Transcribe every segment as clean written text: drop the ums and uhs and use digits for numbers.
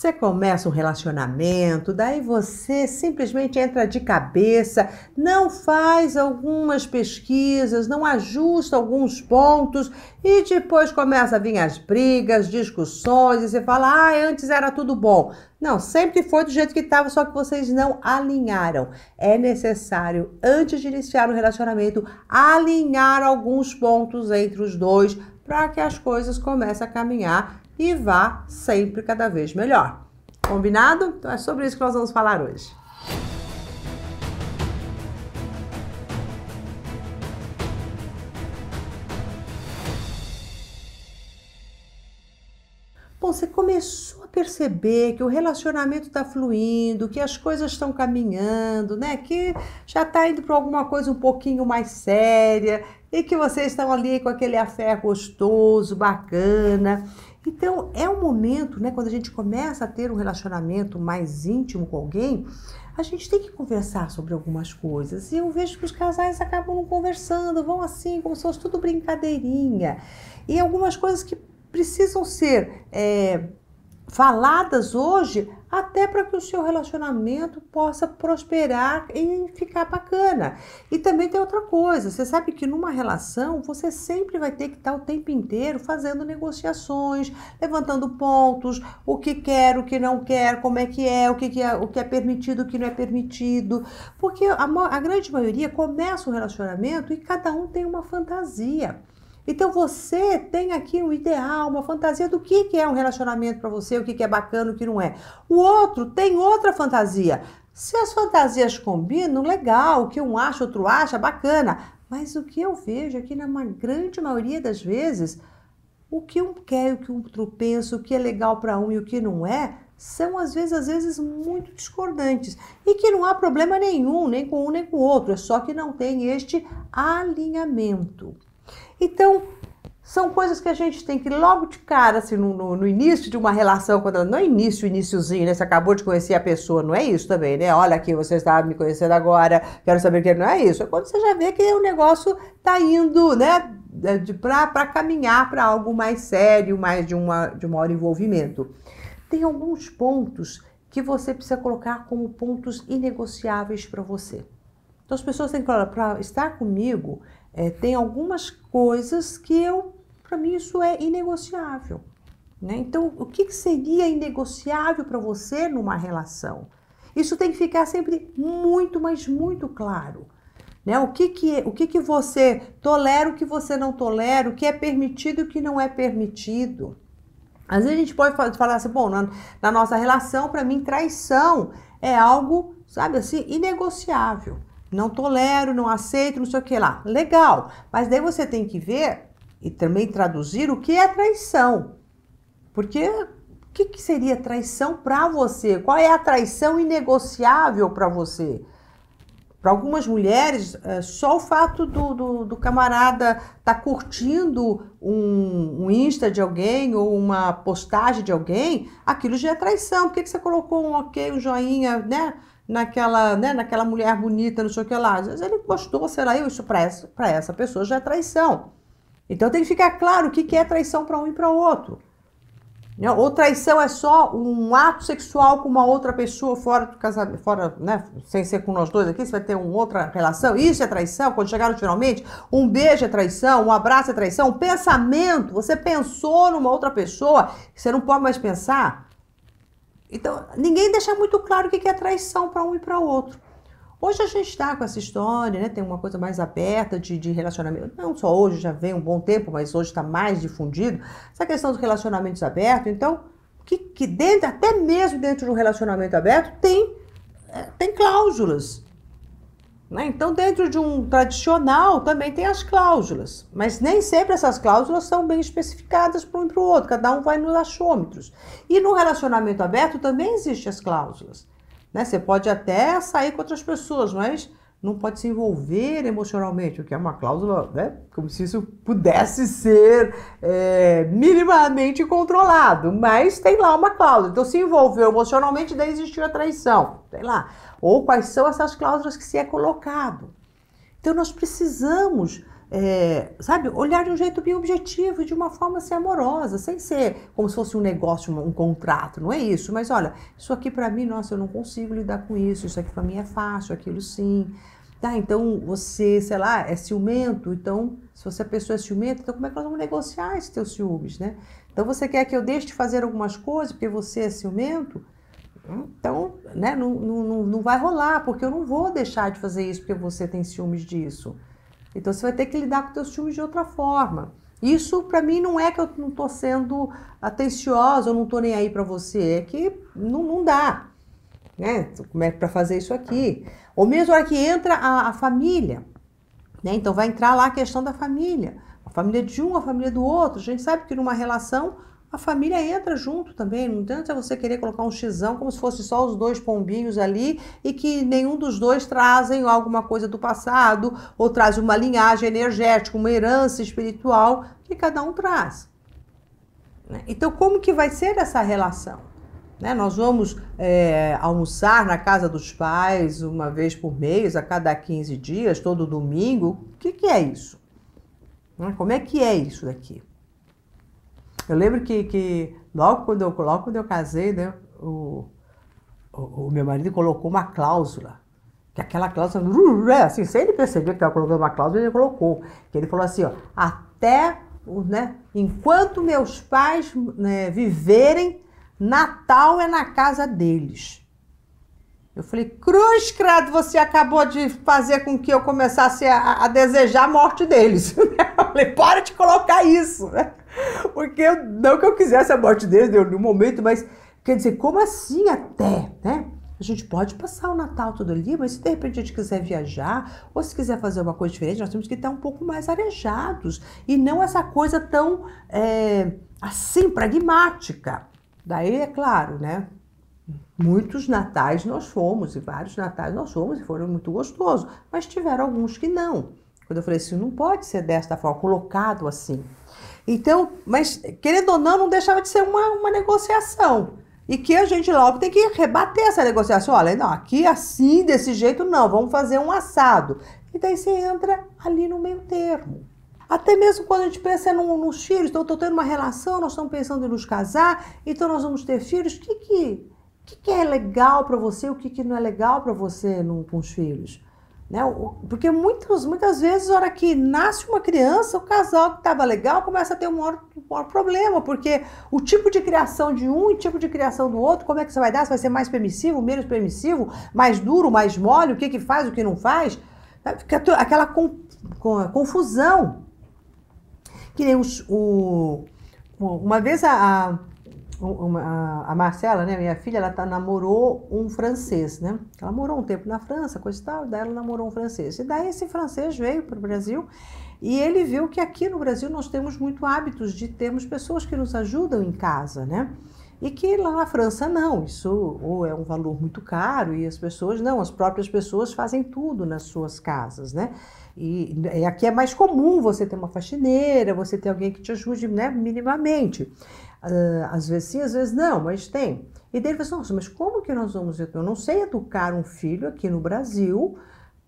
Você começa um relacionamento, daí você simplesmente entra de cabeça, não faz algumas pesquisas, não ajusta alguns pontos e depois começa a vir as brigas, discussões e você fala, antes era tudo bom. Não, sempre foi do jeito que estava, só que vocês não alinharam. É necessário, antes de iniciar o relacionamento, alinhar alguns pontos entre os dois para que as coisas comecem a caminhar e vá sempre cada vez melhor. Combinado? Então é sobre isso que nós vamos falar hoje. Bom, você começou a perceber que o relacionamento está fluindo, que as coisas estão caminhando, né? Que já está indo para alguma coisa um pouquinho mais séria e que vocês estão ali com aquele affair gostoso, bacana. Então, é um momento, né, quando a gente começa a ter um relacionamento mais íntimo com alguém, a gente tem que conversar sobre algumas coisas. E eu vejo que os casais acabam não conversando, vão assim, como se fosse tudo brincadeirinha. E algumas coisas que precisam ser faladas hoje, até para que o seu relacionamento possa prosperar e ficar bacana. E também tem outra coisa, você sabe que numa relação você sempre vai ter que estar o tempo inteiro fazendo negociações, levantando pontos, o que quer, o que não quer, como é, o que é permitido, o que não é permitido, porque a grande maioria começa um relacionamento e cada um tem uma fantasia. Então você tem aqui um ideal, uma fantasia do que é um relacionamento para você, o que é bacana, o que não é. O outro tem outra fantasia. Se as fantasias combinam, legal, o que um acha, outro acha, bacana. Mas o que eu vejo aqui na grande maioria das vezes, o que um quer e o que o outro pensa, o que é legal para um e o que não é, são às vezes muito discordantes. E que não há problema nenhum, nem com um nem com o outro, é só que não tem este alinhamento. Então, são coisas que a gente tem que logo de cara, assim, no início de uma relação, quando não é iniciozinho, né? Você acabou de conhecer a pessoa, não é isso também, né? Olha aqui, você está me conhecendo agora, quero saber que não é isso. É quando você já vê que o negócio está indo, né, para caminhar para algo mais sério, mais de um maior envolvimento. Tem alguns pontos que você precisa colocar como pontos inegociáveis para você. Então, as pessoas têm que falar, para estar comigo, tem algumas coisas que para mim isso é inegociável, né? Então, o que seria inegociável para você numa relação? Isso tem que ficar sempre muito, mas muito claro, né? O que você tolera, o que você não tolera, o que é permitido e o que não é permitido. Às vezes a gente pode falar assim, bom, na nossa relação, para mim, traição é algo, sabe assim, inegociável. Não tolero, não aceito, não sei o que lá. Legal, mas daí você tem que ver e também traduzir o que é traição. Porque o que seria traição para você? Qual é a traição inegociável para você? Para algumas mulheres, só o fato do camarada estar curtindo um Insta de alguém ou uma postagem de alguém, aquilo já é traição. Por que você colocou um ok, um joinha, né? Naquela mulher bonita, não sei o que lá. Às vezes ele gostou, sei lá, isso para essa pessoa já é traição. Então tem que ficar claro o que é traição para um e para o outro. Ou traição é só um ato sexual com uma outra pessoa fora do casamento, fora, né, sem ser com nós dois aqui, você vai ter uma outra relação. Isso é traição, quando chegaram finalmente, um beijo é traição, um abraço é traição, um pensamento, você pensou numa outra pessoa, você não pode mais pensar. Então, ninguém deixa muito claro o que é traição para um e para o outro. Hoje a gente está com essa história, né? Tem uma coisa mais aberta de relacionamento. Não só hoje, já vem um bom tempo, mas hoje está mais difundido. Essa questão dos relacionamentos abertos. Então, que dentro, até mesmo dentro do relacionamento aberto, tem cláusulas. Né? Então, dentro de um tradicional, também tem as cláusulas. Mas nem sempre essas cláusulas são bem especificadas para um e para o outro. Cada um vai nos achômetros. E no relacionamento aberto também existem as cláusulas. Né? Você pode até sair com outras pessoas, mas não pode se envolver emocionalmente, o que é uma cláusula, né? Como se isso pudesse ser minimamente controlado, mas tem lá uma cláusula. Então, se envolveu emocionalmente, daí existiu a traição, sei lá. Ou quais são essas cláusulas que se é colocado. Então, nós precisamos sabe, olhar de um jeito bem objetivo, de uma forma assim, amorosa, sem ser como se fosse um negócio, um contrato, não é isso. Mas olha, isso aqui para mim, nossa, eu não consigo lidar com isso aqui para mim é fácil, aquilo sim. Tá, então você, sei lá, é ciumento, então, se você a pessoa é ciumenta, então como é que nós vamos negociar esses teus ciúmes, né? Então você quer que eu deixe de fazer algumas coisas porque você é ciumento? Então, né, não vai rolar, porque eu não vou deixar de fazer isso porque você tem ciúmes disso. Então você vai ter que lidar com os teus ciúmes de outra forma. Isso para mim não é que eu não estou sendo atenciosa, eu não estou nem aí para você, é que não dá, né? Como é para fazer isso aqui? Ou mesmo a hora que entra a família, né? Então vai entrar lá a questão da família, a família de um, a família do outro. A gente sabe que numa relação a família entra junto também, não adianta você querer colocar um xizão como se fosse só os dois pombinhos ali e que nenhum dos dois trazem alguma coisa do passado ou traz uma linhagem energética, uma herança espiritual que cada um traz. Então, como que vai ser essa relação? Nós vamos almoçar na casa dos pais uma vez por mês, a cada 15 dias, todo domingo. O que é isso? Como é que é isso daqui? Eu lembro que logo quando eu casei, né, o meu marido colocou uma cláusula, que aquela cláusula, assim, sem ele perceber que estava colocando uma cláusula, ele colocou, que ele falou assim, ó, até, né, enquanto meus pais, né, viverem, Natal é na casa deles. Eu falei, cruz credo, você acabou de fazer com que eu começasse a desejar a morte deles. Eu falei, para de colocar isso, né? Porque não que eu quisesse a morte deles em nenhum momento, mas quer dizer, como assim até, né? A gente pode passar o Natal todo ali, mas se de repente a gente quiser viajar, ou se quiser fazer uma coisa diferente, nós temos que estar um pouco mais arejados. E não essa coisa tão, assim, pragmática. Daí, é claro, né? Muitos natais nós fomos, e vários natais nós fomos, e foram muito gostosos. Mas tiveram alguns que não. Quando eu falei assim, não pode ser desta forma, colocado assim. Então, mas querendo ou não deixava de ser uma negociação. E que a gente logo tem que rebater essa negociação. Olha, não, aqui assim, desse jeito não, vamos fazer um assado. E daí você entra ali no meio termo. Até mesmo quando a gente pensa nos filhos, então eu estou tendo uma relação, nós estamos pensando em nos casar, então nós vamos ter filhos. O que é legal para você, o que não é legal para você com os filhos? Né? Porque muitas vezes, na hora que nasce uma criança, o casal que estava legal começa a ter um maior problema, porque o tipo de criação de um e o tipo de criação do outro, como é que você vai dar? Você vai ser mais permissivo, menos permissivo, mais duro, mais mole, o que faz, o que não faz? Fica aquela confusão. Que nem uma vez a Marcela, né, minha filha, ela namorou um francês, né? Ela morou um tempo na França, coisa e tal, daí ela namorou um francês. E daí esse francês veio para o Brasil e ele viu que aqui no Brasil nós temos muito hábitos de termos pessoas que nos ajudam em casa, né? E que lá na França não, isso ou é um valor muito caro e as pessoas não, as próprias pessoas fazem tudo nas suas casas, né? E aqui é mais comum você ter uma faxineira, você ter alguém que te ajude, né, minimamente. Às vezes sim, às vezes não, mas tem. E daí ele falou assim, nossa, mas como que nós vamos... Eu não sei educar um filho aqui no Brasil,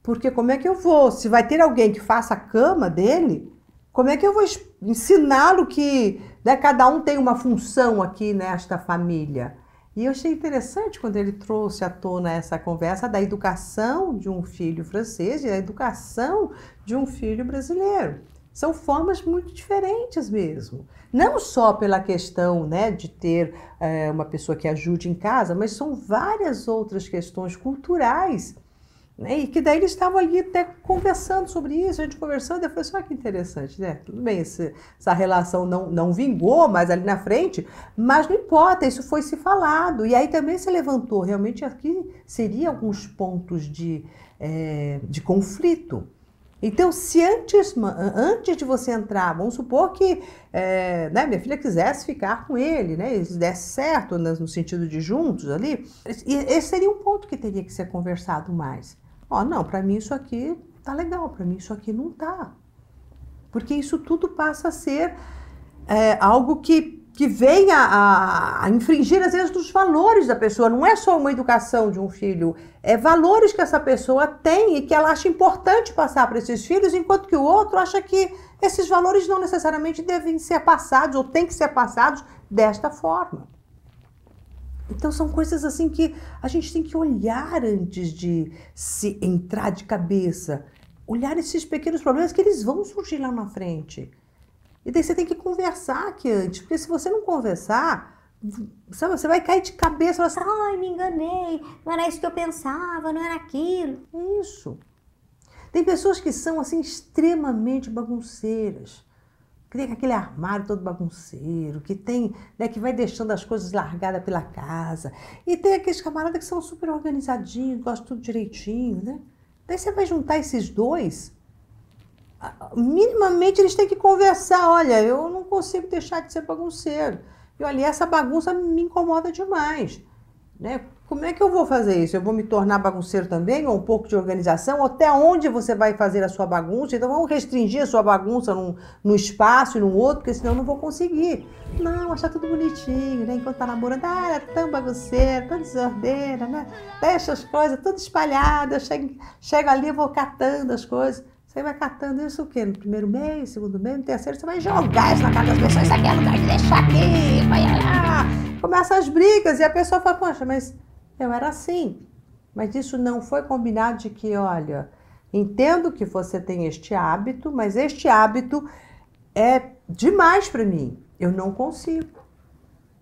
porque como é que eu vou? Se vai ter alguém que faça a cama dele, como é que eu vou ensiná-lo que, né, cada um tem uma função aqui nesta família? E eu achei interessante quando ele trouxe à tona essa conversa da educação de um filho francês e da educação de um filho brasileiro. São formas muito diferentes mesmo. Não só pela questão, né, de ter uma pessoa que ajude em casa, mas são várias outras questões culturais, né? E que daí eles estavam ali até conversando sobre isso, a gente conversando, e eu falei assim, olha que interessante, né? Tudo bem, essa relação não vingou mais ali na frente, mas não importa, isso foi se falado. E aí também se levantou, realmente aqui seria alguns pontos de conflito. Então, se antes de você entrar, vamos supor que né, minha filha quisesse ficar com ele, né, e desse certo no sentido de juntos ali, esse seria um ponto que teria que ser conversado mais. Ó, não, para mim isso aqui tá legal, para mim isso aqui não tá. Porque isso tudo passa a ser algo que que vem a infringir, às vezes, dos valores da pessoa. Não é só uma educação de um filho, é valores que essa pessoa tem e que ela acha importante passar para esses filhos, enquanto que o outro acha que esses valores não necessariamente devem ser passados ou têm que ser passados desta forma. Então são coisas assim que a gente tem que olhar antes de se entrar de cabeça. Olhar esses pequenos problemas que eles vão surgir lá na frente. E daí você tem que conversar aqui antes, porque se você não conversar, sabe, você vai cair de cabeça e falar assim, ai, me enganei, não era isso que eu pensava, não era aquilo. É isso. Tem pessoas que são assim extremamente bagunceiras, que tem aquele armário todo bagunceiro, que tem, né, que vai deixando as coisas largadas pela casa. E tem aqueles camaradas que são super organizadinhos, gostam tudo direitinho, né? Daí você vai juntar esses dois, minimamente eles têm que conversar. Olha, eu não consigo deixar de ser bagunceiro. E olha, essa bagunça me incomoda demais, né? Como é que eu vou fazer isso? Eu vou me tornar bagunceiro também, ou um pouco de organização? Até onde você vai fazer a sua bagunça? Então vamos restringir a sua bagunça num espaço e num outro, porque senão eu não vou conseguir. Não, achar tudo bonitinho, né? Enquanto tá namorando, é tão bagunceiro, tão desordeira, né? Deixa as coisas tudo espalhadas, eu chego ali e vou catando as coisas. Você vai catando isso o quê? No primeiro mês, segundo mês, no terceiro, você vai jogar isso na cara das pessoas, isso aqui é lugar de deixar aqui, vai lá. Começam as brigas e a pessoa fala, poxa, mas eu era assim. Mas isso não foi combinado de que, olha, entendo que você tem este hábito, mas este hábito é demais para mim. Eu não consigo.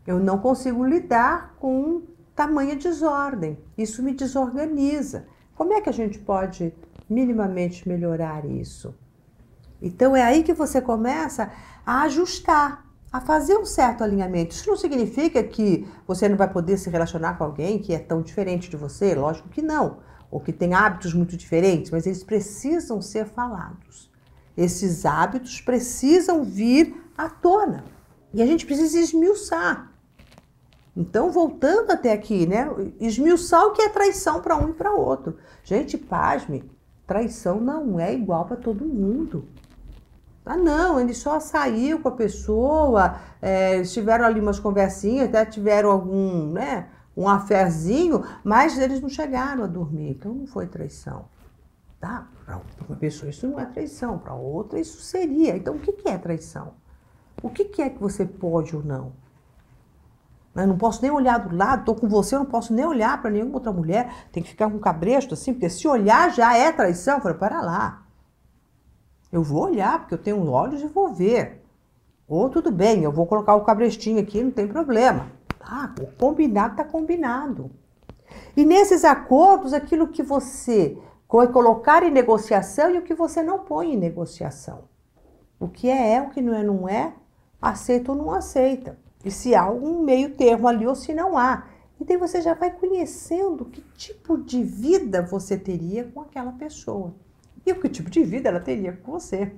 Eu não consigo lidar com tamanha desordem. Isso me desorganiza. Como é que a gente pode minimamente melhorar isso? Então é aí que você começa a ajustar, a fazer um certo alinhamento. Isso não significa que você não vai poder se relacionar com alguém que é tão diferente de você, lógico que não, ou que tem hábitos muito diferentes, mas eles precisam ser falados. Esses hábitos precisam vir à tona e a gente precisa esmiuçar. Então, voltando até aqui, né? Esmiuçar o que é traição para um e para outro. Gente, pasme, traição não é igual para todo mundo. Ah, não, ele só saiu com a pessoa, tiveram ali umas conversinhas, até tiveram algum, né, um afezinho, mas eles não chegaram a dormir, então não foi traição. Tá? Para uma pessoa isso não é traição, para outra isso seria. Então o que é traição? O que é que você pode ou não? Eu não posso nem olhar do lado, estou com você, eu não posso nem olhar para nenhuma outra mulher, tem que ficar com cabresto assim, porque se olhar já é traição. Eu falei, para lá. Eu vou olhar, porque eu tenho olhos e vou ver. Ou tudo bem, eu vou colocar o cabrestinho aqui, não tem problema. Ah, o combinado está combinado. E nesses acordos, aquilo que você vai colocar em negociação e o que você não põe em negociação. O que é, o que não é, aceita ou não aceita. E se há algum meio termo ali ou se não há. E daí você já vai conhecendo que tipo de vida você teria com aquela pessoa. E o que tipo de vida ela teria com você.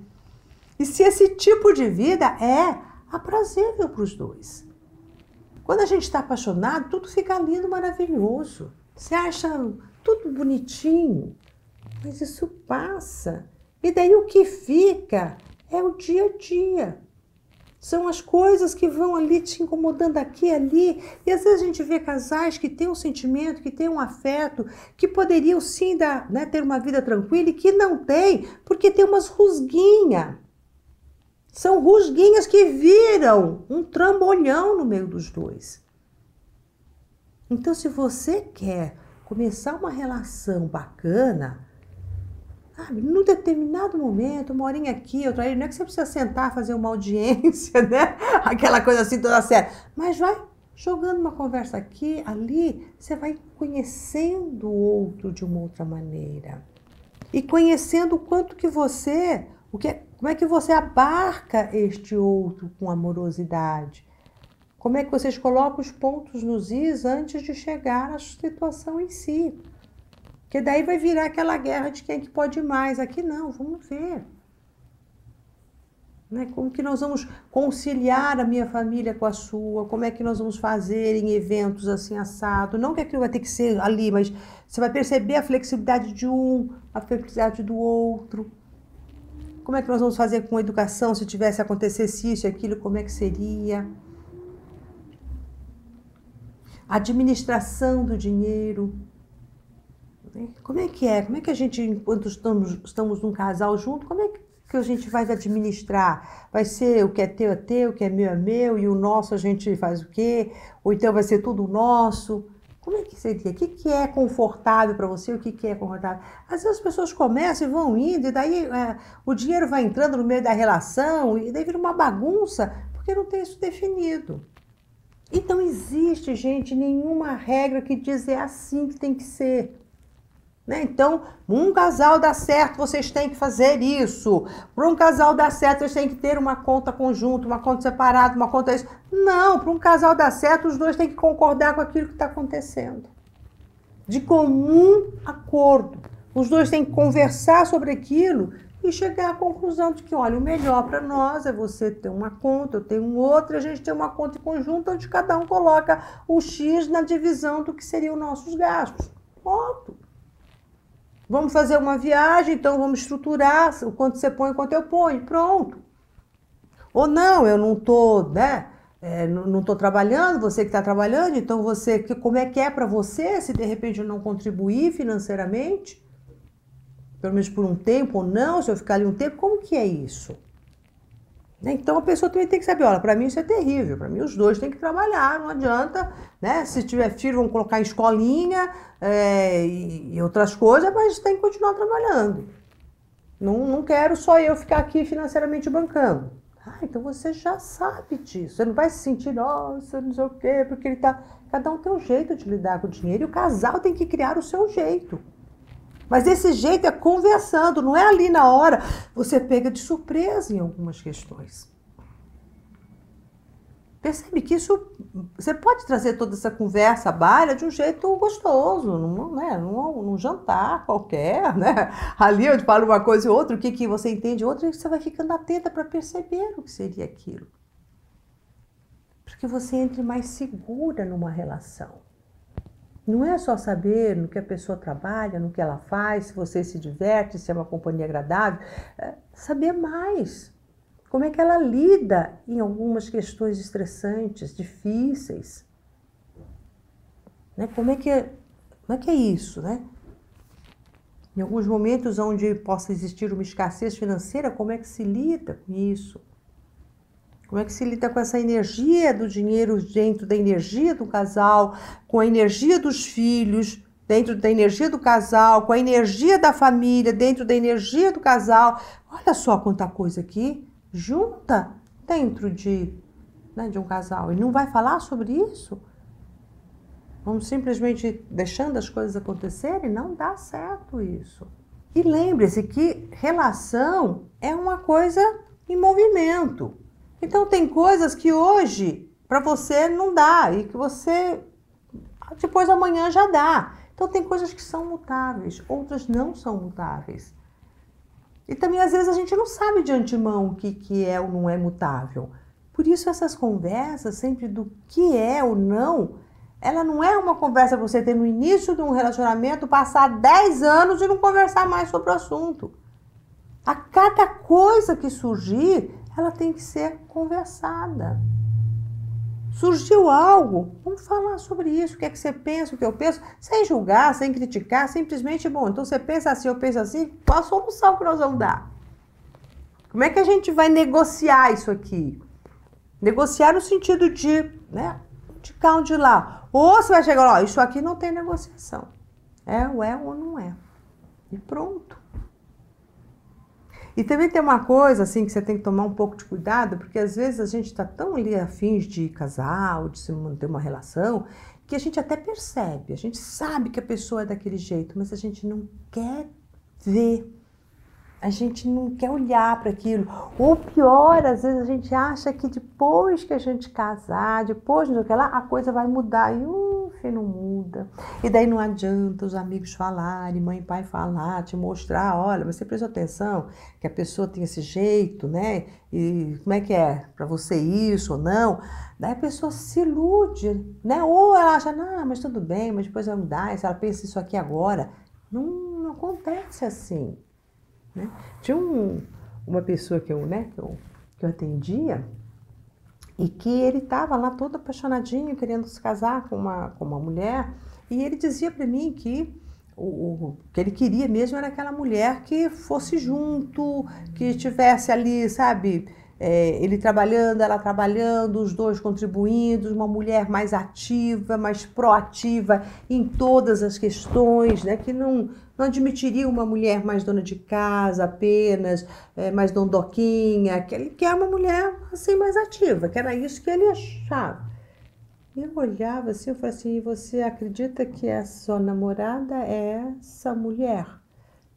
E se esse tipo de vida é aprazível para os dois. Quando a gente está apaixonado, tudo fica lindo, maravilhoso. Você acha tudo bonitinho, mas isso passa. E daí o que fica é o dia a dia. São as coisas que vão ali te incomodando aqui e ali. E às vezes a gente vê casais que têm um sentimento, que têm um afeto, que poderiam sim ter uma vida tranquila e que não tem, porque tem umas rusguinhas. São rusguinhas que viram um trambolhão no meio dos dois. Então, se você quer começar uma relação bacana, sabe, num determinado momento, uma horinha aqui, outra ali, não é que você precisa sentar, fazer uma audiência, né? Aquela coisa assim toda séria. Mas vai jogando uma conversa aqui, ali, você vai conhecendo o outro de uma outra maneira. E conhecendo o quanto que você, como é que você abarca este outro com amorosidade. Como é que vocês colocam os pontos nos is antes de chegar à situação em si. Porque daí vai virar aquela guerra de quem é que pode mais. Aqui não, vamos ver. Né? Como que nós vamos conciliar a minha família com a sua? Como é que nós vamos fazer em eventos assim assado? Não que aquilo vai ter que ser ali, mas você vai perceber a flexibilidade de um, a flexibilidade do outro. Como é que nós vamos fazer com a educação se tivesse acontecesse isso e aquilo, como é que seria? administração do dinheiro. Como é que é? Como é que a gente, enquanto estamos num casal junto, como é que a gente vai administrar? Vai ser o que é teu, o que é meu, e o nosso a gente faz o quê? Ou então vai ser tudo nosso? Como é que seria? O que é confortável para você? O que é confortável? Às vezes as pessoas começam e vão indo, e daí o dinheiro vai entrando no meio da relação, e daí vira uma bagunça, porque não tem isso definido. E não existe, gente, nenhuma regra que diz é assim que tem que ser. Né? Então, um casal dá certo, vocês têm que fazer isso. Para um casal dar certo, vocês têm que ter uma conta conjunta, uma conta separada, uma conta isso. Não, para um casal dar certo, os dois têm que concordar com aquilo que está acontecendo. De comum acordo. Os dois têm que conversar sobre aquilo e chegar à conclusão de que, olha, o melhor para nós é você ter uma conta, eu tenho outra, a gente tem uma conta conjunta onde cada um coloca o X na divisão do que seriam os nossos gastos. Ponto. Vamos fazer uma viagem, então vamos estruturar o quanto você põe, o quanto eu ponho, pronto. Ou não, eu não estou, né? Não estou trabalhando, você que está trabalhando, então você, como é que é para você, se de repente eu não contribuir financeiramente, pelo menos por um tempo ou não, se eu ficar ali um tempo, como que é isso? Então a pessoa também tem que saber, olha, para mim isso é terrível, para mim os dois têm que trabalhar, não adianta, né? Se tiver filho, vão colocar em escolinha e outras coisas, mas tem que continuar trabalhando. Não quero só eu ficar aqui financeiramente bancando. Então você já sabe disso, você não vai se sentir, nossa, não sei o quê, porque ele tá... Cada um tem um jeito de lidar com o dinheiro e o casal tem que criar o seu jeito. Mas esse jeito é conversando, não é ali na hora. Você pega de surpresa em algumas questões. Percebe que isso, você pode trazer toda essa conversa balha de um jeito gostoso, num jantar qualquer, né? Ali onde fala uma coisa e outra, o que você entende outra, e você vai ficando atenta para perceber o que seria aquilo. Para que você entre mais segura numa relação. Não é só saber no que a pessoa trabalha, no que ela faz, se você se diverte, se é uma companhia agradável. Saber mais. Como é que ela lida em algumas questões estressantes, difíceis. Né? Como é que é isso, né? Em alguns momentos onde possa existir uma escassez financeira, como é que se lida com isso? Como é que se lida com essa energia do dinheiro dentro da energia do casal, com a energia dos filhos dentro da energia do casal, com a energia da família dentro da energia do casal? Olha só quanta coisa aqui junta dentro de um casal. E não vai falar sobre isso? Vamos simplesmente deixando as coisas acontecerem? Não dá certo isso. E lembre-se que relação é uma coisa em movimento. Então tem coisas que hoje para você não dá e que você depois amanhã já dá. Então tem coisas que são mutáveis, outras não são mutáveis. E também às vezes a gente não sabe de antemão o que é ou não é mutável. Por isso essas conversas sempre do que é ou não, ela não é uma conversa para você ter no início de um relacionamento, passar 10 anos e não conversar mais sobre o assunto. A cada coisa que surgir, ela tem que ser conversada. Surgiu algo, vamos falar sobre isso, o que é que você pensa, o que eu penso, sem julgar, sem criticar, simplesmente, bom, então você pensa assim, eu penso assim, qual a solução que nós vamos dar? Como é que a gente vai negociar isso aqui? Negociar no sentido de, né, de cá ou de lá. Ou você vai chegar, ó, isso aqui não tem negociação. É ou não é. E pronto. E também tem uma coisa assim que você tem que tomar um pouco de cuidado, porque às vezes a gente está tão ali afins de casar ou de se manter uma relação, que a gente até percebe, a gente sabe que a pessoa é daquele jeito, mas a gente não quer ver, a gente não quer olhar para aquilo. Ou pior, às vezes a gente acha que depois que a gente casar, depois do que lá, a coisa vai mudar e não muda. E daí não adianta os amigos falarem, mãe e pai falar, te mostrar, olha, mas você prestou atenção que a pessoa tem esse jeito, né? E como é que é para você isso ou não? Daí a pessoa se ilude, né? Ou ela acha, não, mas tudo bem, mas depois vai mudar, e se ela pensa isso aqui agora. Não acontece assim. Né? Tinha uma pessoa que eu atendia, E que ele estava lá todo apaixonadinho, querendo se casar com uma mulher, e ele dizia para mim que o que ele queria mesmo era aquela mulher que fosse junto, que estivesse ali, sabe, ele trabalhando, ela trabalhando, os dois contribuindo, uma mulher mais ativa, mais proativa em todas as questões, né, que não admitiria uma mulher mais dona de casa apenas, mais dondoquinha, que ele quer uma mulher assim mais ativa, que era isso que ele achava. E eu olhava assim, eu falei assim, você acredita que a sua namorada é essa mulher,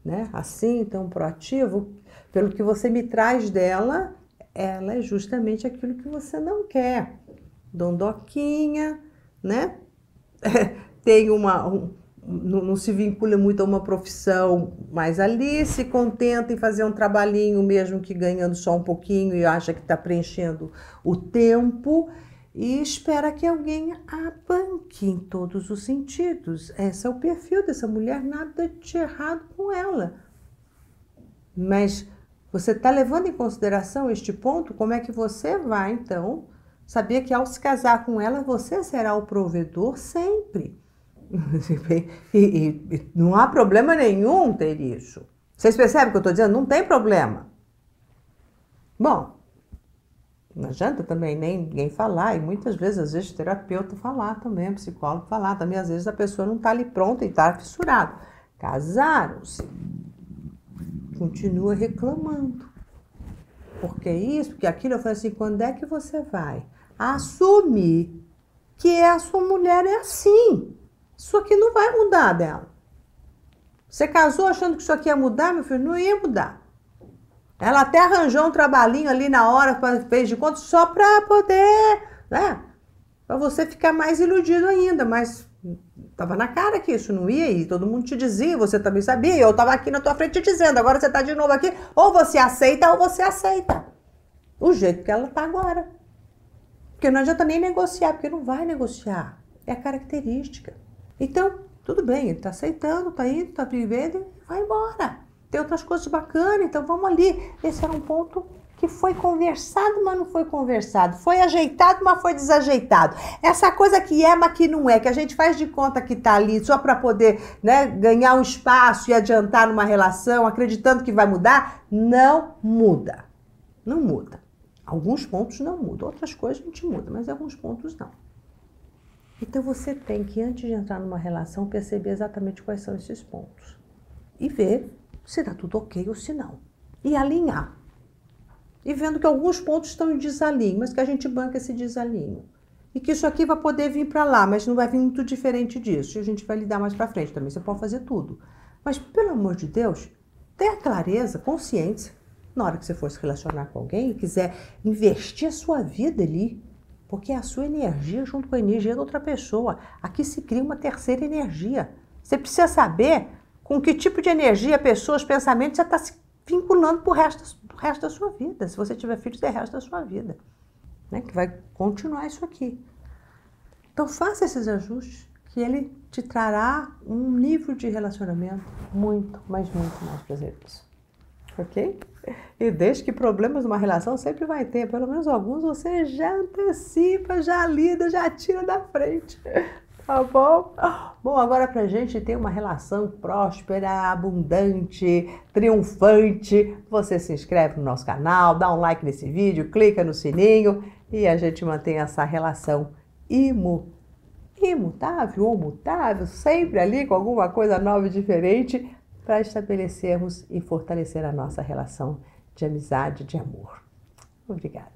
né? Assim, tão proativo, pelo que você me traz dela, ela é justamente aquilo que você não quer. Dondoquinha, né? Tem não se vincula muito a uma profissão, mas ali se contenta em fazer um trabalhinho, mesmo que ganhando só um pouquinho e acha que está preenchendo o tempo e espera que alguém a banque em todos os sentidos. Esse é o perfil dessa mulher, nada de errado com ela. Mas você está levando em consideração este ponto? Como é que você vai, então, saber que ao se casar com ela, você será o provedor sempre? E não há problema nenhum ter isso. Vocês percebem o que eu estou dizendo? Não tem problema. Bom, não adianta também nem ninguém falar, e muitas vezes, às vezes, o terapeuta falar também, o psicólogo falar também, às vezes a pessoa não está ali pronta e está fissurada. Casaram-se, continua reclamando. Porque isso, porque aquilo, eu falei assim, quando é que você vai assumir que a sua mulher é assim? Isso aqui não vai mudar dela. Você casou achando que isso aqui ia mudar, meu filho? Não ia mudar. Ela até arranjou um trabalhinho ali na hora, fez de conta, só para poder, né? Para você ficar mais iludido ainda, mas estava na cara que isso não ia ir, todo mundo te dizia, você também sabia, eu estava aqui na tua frente te dizendo, agora você está de novo aqui, ou você aceita ou você aceita. O jeito que ela está agora. Porque não adianta nem negociar, porque não vai negociar. É a característica. Então, tudo bem, ele está aceitando, está indo, está vivendo e vai embora. Tem outras coisas bacanas, então vamos ali. Esse era um ponto que foi conversado, mas não foi conversado. Foi ajeitado, mas foi desajeitado. Essa coisa que é, mas que não é, que a gente faz de conta que está ali só para poder, né, ganhar um espaço e adiantar numa relação, acreditando que vai mudar, não muda. Não muda. Alguns pontos não mudam, outras coisas a gente muda, mas alguns pontos não. Então você tem que, antes de entrar numa relação, perceber exatamente quais são esses pontos. E ver se está tudo ok ou se não. E alinhar. E vendo que alguns pontos estão em desalinho, mas que a gente banca esse desalinho. E que isso aqui vai poder vir para lá, mas não vai vir muito diferente disso. E a gente vai lidar mais para frente também. Você pode fazer tudo. Mas, pelo amor de Deus, tenha clareza, consciência. Na hora que você for se relacionar com alguém e quiser investir a sua vida ali, porque é a sua energia junto com a energia da outra pessoa. Aqui se cria uma terceira energia. Você precisa saber com que tipo de energia, pessoas, pensamentos você está se vinculando pro resto da sua vida. Se você tiver filhos, é o resto da sua vida. Né? Que vai continuar isso aqui. Então faça esses ajustes que ele te trará um nível de relacionamento muito, mas muito mais prazeroso. Ok? E desde que problemas numa relação sempre vai ter, pelo menos alguns você já antecipa, já lida, já tira da frente. Tá bom? Bom, agora pra gente ter uma relação próspera, abundante, triunfante, você se inscreve no nosso canal, dá um like nesse vídeo, clica no sininho e a gente mantém essa relação imutável ou mutável, sempre ali com alguma coisa nova e diferente, para estabelecermos e fortalecer a nossa relação de amizade, de amor. Obrigada.